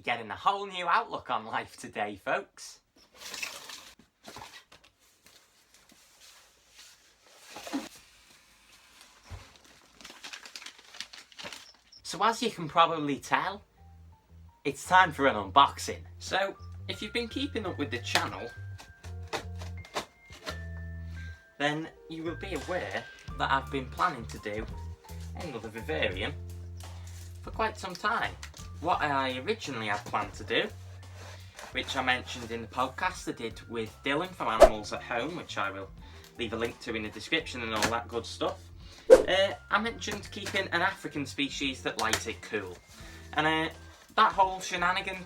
You're getting a whole new outlook on life today, folks. So as you can probably tell, it's time for an unboxing. So if you've been keeping up with the channel, then you will be aware that I've been planning to do another vivarium for quite some time. What I originally had planned to do, which I mentioned in the podcast I did with Dylan from Animals at Home, which I will leave a link to in the description and all that good stuff, I mentioned keeping an African species that likes it cool. And that whole shenanigan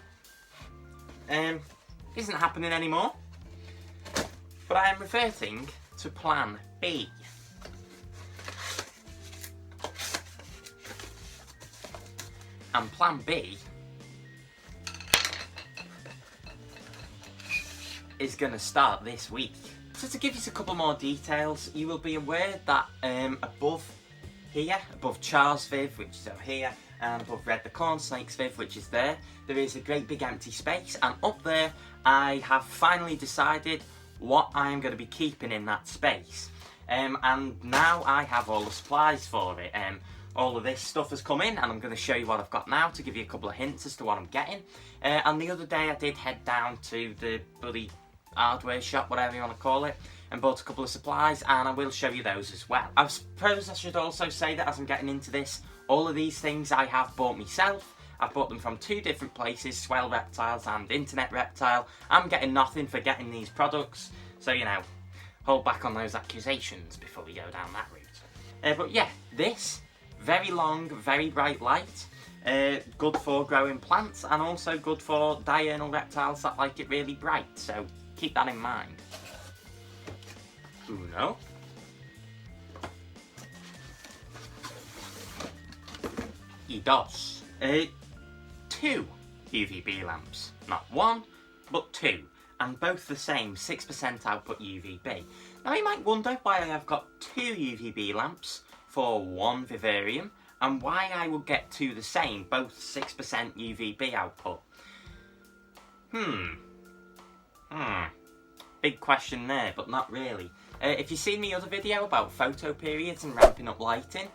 isn't happening anymore. But I am reverting to plan B. And plan B is going to start this week. So to give you a couple more details, you will be aware that above Char's Viv, which is over here, and above Red the Corn Snake's Viv, which is there is a great big empty space, and up there I have finally decided what I'm going to be keeping in that space. And now I have all the supplies for it. All of this stuff has come in, and I'm going to show you what I've got now to give you a couple of hints as to what I'm getting. And the other day I did head down to the bloody hardware shop, whatever you want to call it, and bought a couple of supplies, and I will show you those as well. I suppose I should also say that as I'm getting into this, all of these things I have bought myself. I've bought them from two different places, Swell Reptiles and Internet Reptile. I'm getting nothing for getting these products, so you know, hold back on those accusations before we go down that route. But yeah, this, very long, very bright light, good for growing plants, and also good for diurnal reptiles that like it really bright, so keep that in mind. Uno. Y dos. Two UVB lamps. Not one, but two. And both the same 6% output UVB. Now you might wonder why I've got two UVB lamps for one vivarium, and why I would get two the same, both 6% UVB output. Big question there, but not really. If you've seen the other video about photo periods and ramping up lighting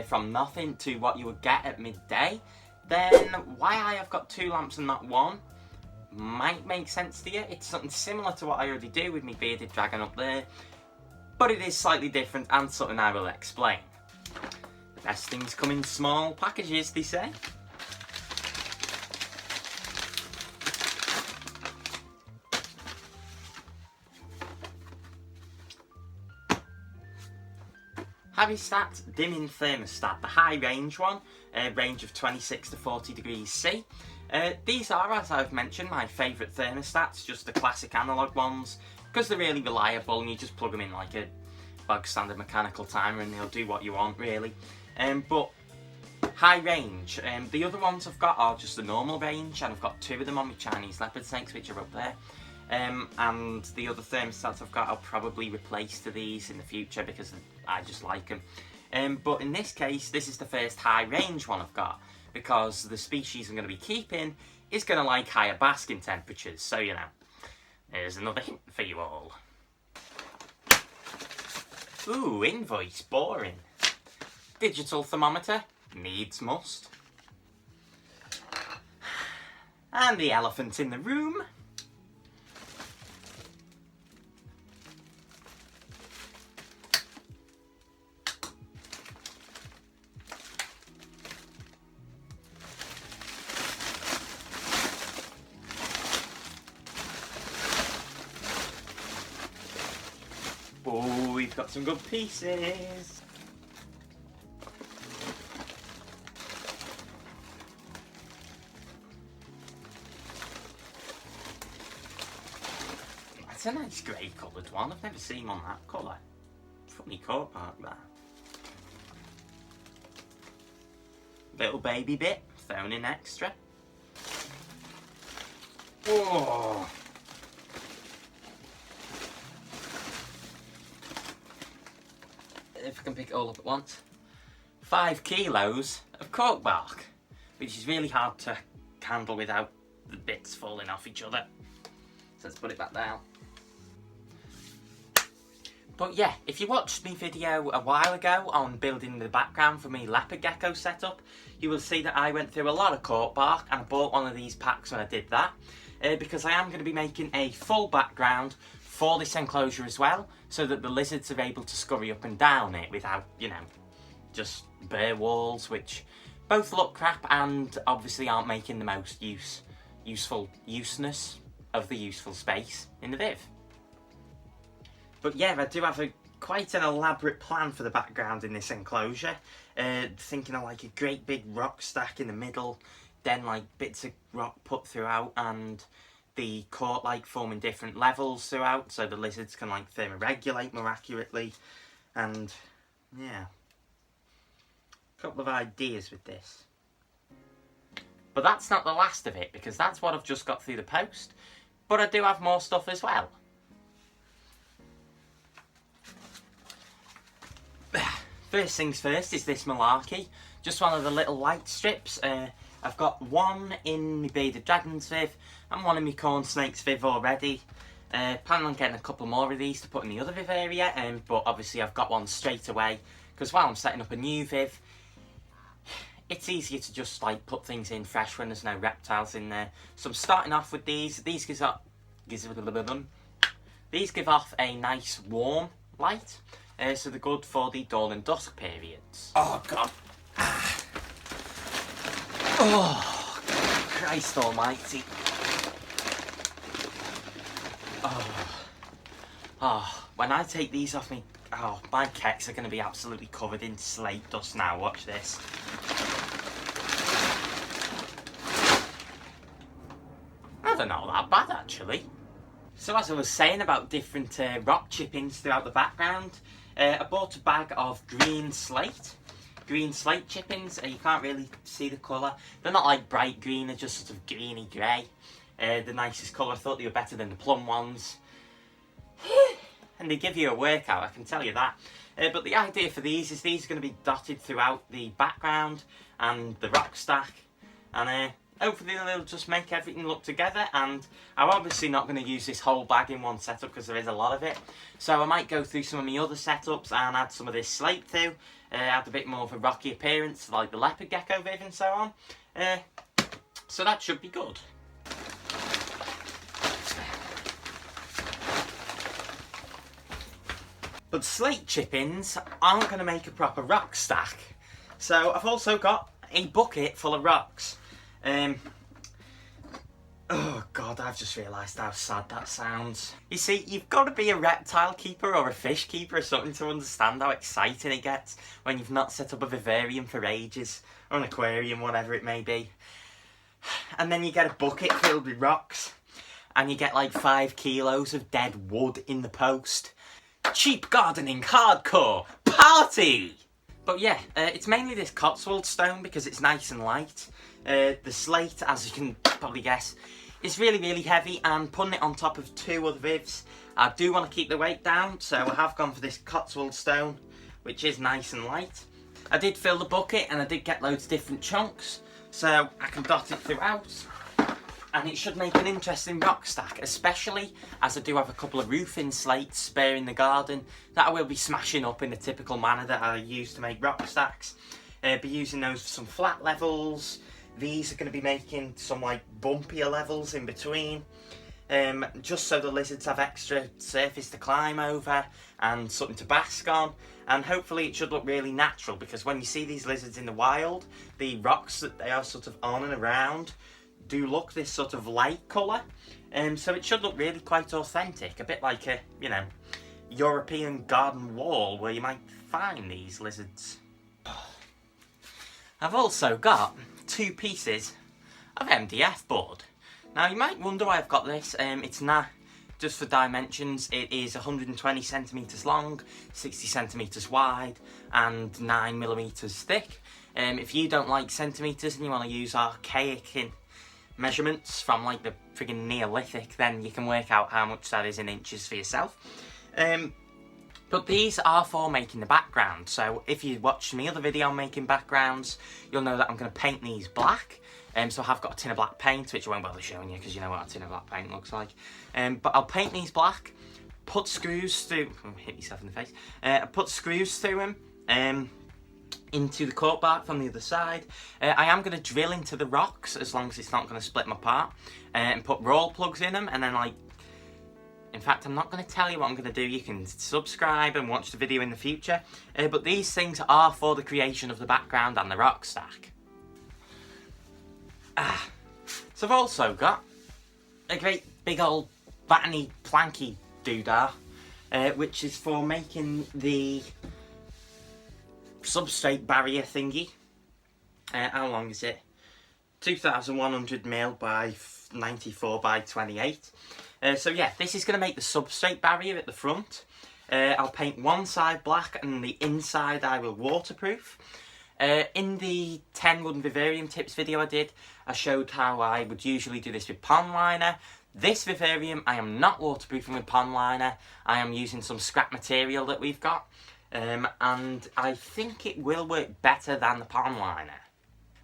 from nothing to what you would get at midday, then why I have got two lamps and not one might make sense to you. It's something similar to what I already do with my bearded dragon up there, but it is slightly different and something I will explain. The best things come in small packages, they say. Havistat dimming thermostat, the high range one, range of 26 to 40 degrees C. These are, as I've mentioned, my favourite thermostats, just the classic analogue ones, because they're really reliable and you just plug them in like a bog standard mechanical timer and they'll do what you want, really. But high range, the other ones I've got are just the normal range, and I've got two of them on my Chinese leopard snakes, which are up there. And the other thermostats I've got I'll probably replace to these in the future because I just like them. But in this case, this is the first high range one I've got, because the species I'm going to be keeping is going to like higher basking temperatures, so you know, there's another hint for you all. Ooh, invoice, boring. Digital thermometer, needs must. And the elephant in the room. Oh, we've got some good pieces. That's a nice grey coloured one. I've never seen one that colour. Funny core part there. Little baby bit, thrown in extra. Oh. If I can pick it all up at once. 5 kilos of cork bark, which is really hard to handle without the bits falling off each other. So let's put it back down. But yeah, if you watched my video a while ago on building the background for my leopard gecko setup, you will see that I went through a lot of cork bark and I bought one of these packs when I did that. Because I am going to be making a full background for this enclosure as well, so that the lizards are able to scurry up and down it without, you know, just bare walls, which both look crap and obviously aren't making the most useness of the useful space in the Viv. But yeah, I do have quite an elaborate plan for the background in this enclosure. Thinking of like a great big rock stack in the middle, then like bits of rock put throughout, and the court like forming different levels throughout, so the lizards can like thermoregulate more accurately. And yeah, a couple of ideas with this. But that's not the last of it, because that's what I've just got through the post. But I do have more stuff as well. First things first is this malarkey. Just one of the little light strips. I've got one in my bearded dragons Viv and one in my corn snakes Viv already. Planning on getting a couple more of these to put in the other Viv area, but obviously I've got one straight away because while I'm setting up a new Viv, it's easier to just like put things in fresh when there's no reptiles in there. So I'm starting off with these. These give off a nice warm light. So they're good for the dawn and dusk periods. Oh god. Oh, Christ almighty. When I take these off me, my kecks are going to be absolutely covered in slate dust now. Watch this. They're not that bad actually. So as I was saying about different rock chippings throughout the background, I bought a bag of green slate chippings. You can't really see the colour. They're not like bright green, they're just sort of greeny grey. The nicest colour. I thought they were better than the plum ones. And they give you a workout, I can tell you that. But the idea for these is these are going to be dotted throughout the background and the rock stack. And hopefully they'll just make everything look together. And I'm obviously not going to use this whole bag in one setup because there is a lot of it. So I might go through some of my other setups and add some of this slate too. Add a bit more of a rocky appearance like the leopard gecko Viv and so on. So that should be good. But slate chippings aren't going to make a proper rock stack. So I've also got a bucket full of rocks. Oh god, I've just realised how sad that sounds. You see, you've got to be a reptile keeper or a fish keeper or something to understand how exciting it gets when you've not set up a vivarium for ages, or an aquarium, whatever it may be. And then you get a bucket filled with rocks, and you get like 5 kilos of dead wood in the post. Cheap gardening hardcore party! But yeah, it's mainly this Cotswold stone because it's nice and light. The slate, as you can probably guess, is really, really heavy, and putting it on top of 2 other Vivs, I do want to keep the weight down, so I have gone for this Cotswold stone, which is nice and light. I did fill the bucket and I did get loads of different chunks, so I can dot it throughout, and it should make an interesting rock stack, especially as I do have a couple of roofing slates spare in the garden that I will be smashing up in the typical manner that I use to make rock stacks. Be using those for some flat levels. These are going to be making some like bumpier levels in between, just so the lizards have extra surface to climb over and something to bask on, and hopefully it should look really natural, because when you see these lizards in the wild, the rocks that they are sort of on and around do look this sort of light colour, so it should look really quite authentic, a bit like a, you know, European garden wall where you might find these lizards. I've also got 2 pieces of MDF board. Now you might wonder why I've got this. It's not just for dimensions. It is 120 centimetres long, 60 centimetres wide and 9mm thick. If you don't like centimetres and you want to use archaic measurements from like the friggin' Neolithic, then you can work out how much that is in inches for yourself. But these are for making the background, so if you watched my other video on making backgrounds, you'll know that I'm going to paint these black. So I have got a tin of black paint, which I won't bother showing you because you know what a tin of black paint looks like. But I'll paint these black, put screws through, hit yourself in the face, put screws through them into the cork bark from the other side. I am going to drill into the rocks as long as it's not going to split them apart, and put roll plugs in them, and then in fact, I'm not going to tell you what I'm going to do. You can subscribe and watch the video in the future. But these things are for the creation of the background and the rock stack. So I've also got a great big old batteny planky doodah, which is for making the substrate barrier thingy. How long is it? 2100mm by 94 by 28. So yeah, this is going to make the substrate barrier at the front. I'll paint one side black and the inside I will waterproof. In the 10 wooden vivarium tips video I did, I showed how I would usually do this with pond liner. This vivarium I am not waterproofing with pond liner. I am using some scrap material that we've got. And I think it will work better than the pond liner.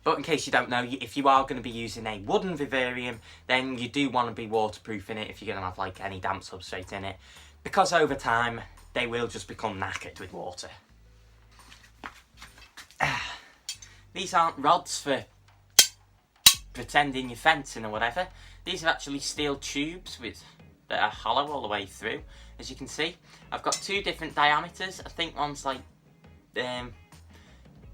But in case you don't know, if you are going to be using a wooden vivarium, then you do want to be waterproofing it if you're going to have like any damp substrate in it, because over time they will just become knackered with water. These aren't rods for pretending you're fencing or whatever. These are actually steel tubes that are hollow all the way through, as you can see. I've got two different diameters. I think one's like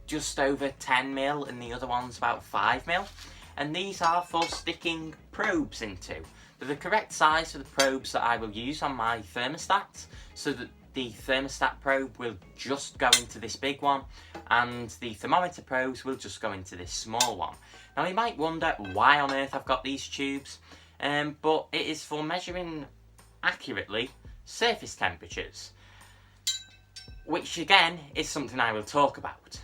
just over 10mm and the other one's about 5mm, and these are for sticking probes into. They're the correct size for the probes that I will use on my thermostats, so that the thermostat probe will just go into this big one and the thermometer probes will just go into this small one. Now you might wonder why on earth I've got these tubes, but it is for measuring accurately surface temperatures, which again is something I will talk about.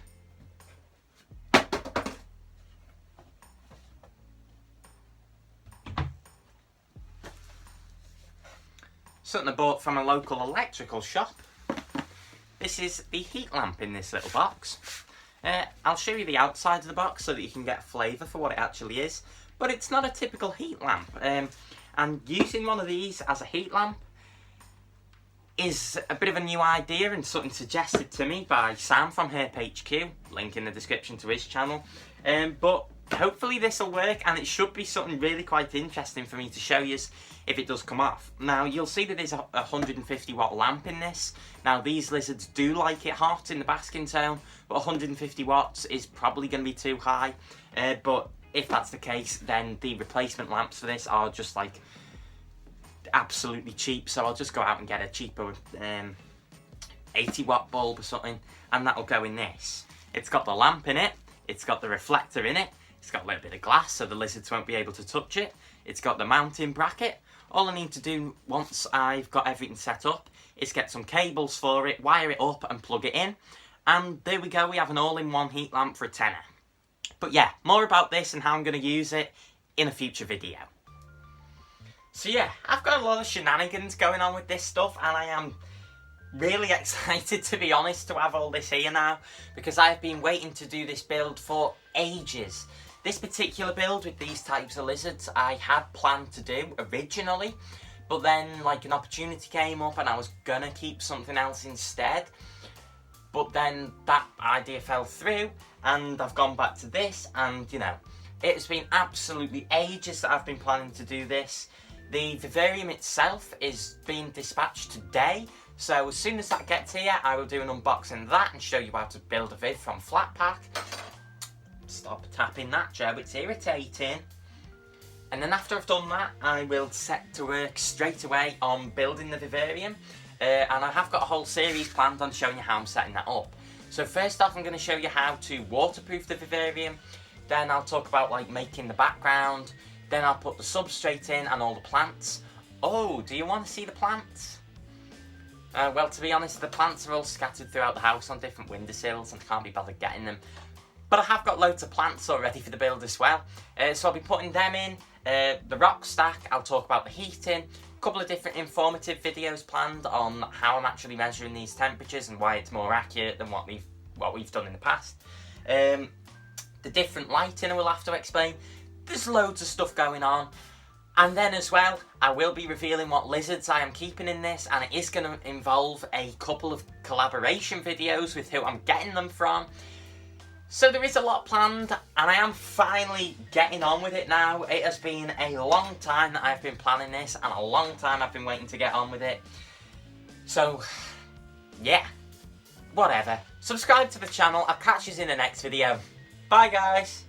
Something I bought from a local electrical shop. This is the heat lamp in this little box. I'll show you the outside of the box so that you can get a flavour for what it actually is. But it's not a typical heat lamp. And using one of these as a heat lamp is a bit of a new idea and something suggested to me by Sam from Herp HQ. Link in the description to his channel. But hopefully this will work, and it should be something really quite interesting for me to show you if it does come off. Now you'll see that there's a 150 watt lamp in this. Now these lizards do like it hot in the basking zone, but 150 watts is probably going to be too high. But if that's the case, then the replacement lamps for this are just like absolutely cheap, so I'll just go out and get a cheaper 80 watt bulb or something, and that'll go in this. It's got the lamp in it, it's got the reflector in it, it's got a little bit of glass so the lizards won't be able to touch it, it's got the mounting bracket. All I need to do once I've got everything set up is get some cables for it, wire it up and plug it in, and there we go, we have an all-in-one heat lamp for a tenner. But yeah, more about this and how I'm going to use it in a future video. So yeah, I've got a lot of shenanigans going on with this stuff, and I am really excited, to be honest, to have all this here now, because I've been waiting to do this build for ages. This particular build with these types of lizards I had planned to do originally, but then like an opportunity came up and I was gonna keep something else instead. But then that idea fell through and I've gone back to this, and you know, it's been absolutely ages that I've been planning to do this. The vivarium itself is being dispatched today, so as soon as that gets here I will do an unboxing of that and show you how to build a viv from Flatpak. Stop tapping that, Joe, it's irritating. And then after I've done that, I will set to work straight away on building the vivarium. And I have got a whole series planned on showing you how I'm setting that up. So first off, I'm going to show you how to waterproof the vivarium. Then I'll talk about like making the background. Then I'll put the substrate in and all the plants. Oh, do you want to see the plants? Well, to be honest, the plants are all scattered throughout the house on different windowsills and I can't be bothered getting them. But I have got loads of plants already for the build as well. So I'll be putting them in. The rock stack, I'll talk about the heating. couple of different informative videos planned on how I'm actually measuring these temperatures and why it's more accurate than what we've done in the past. The different lighting I will have to explain. There's loads of stuff going on. And then as well, I will be revealing what lizards I am keeping in this, and it is going to involve a couple of collaboration videos with who I'm getting them from. So there is a lot planned, and I am finally getting on with it now. It has been a long time that I've been planning this, and a long time I've been waiting to get on with it. So, yeah, whatever. Subscribe to the channel. I'll catch you in the next video. Bye guys!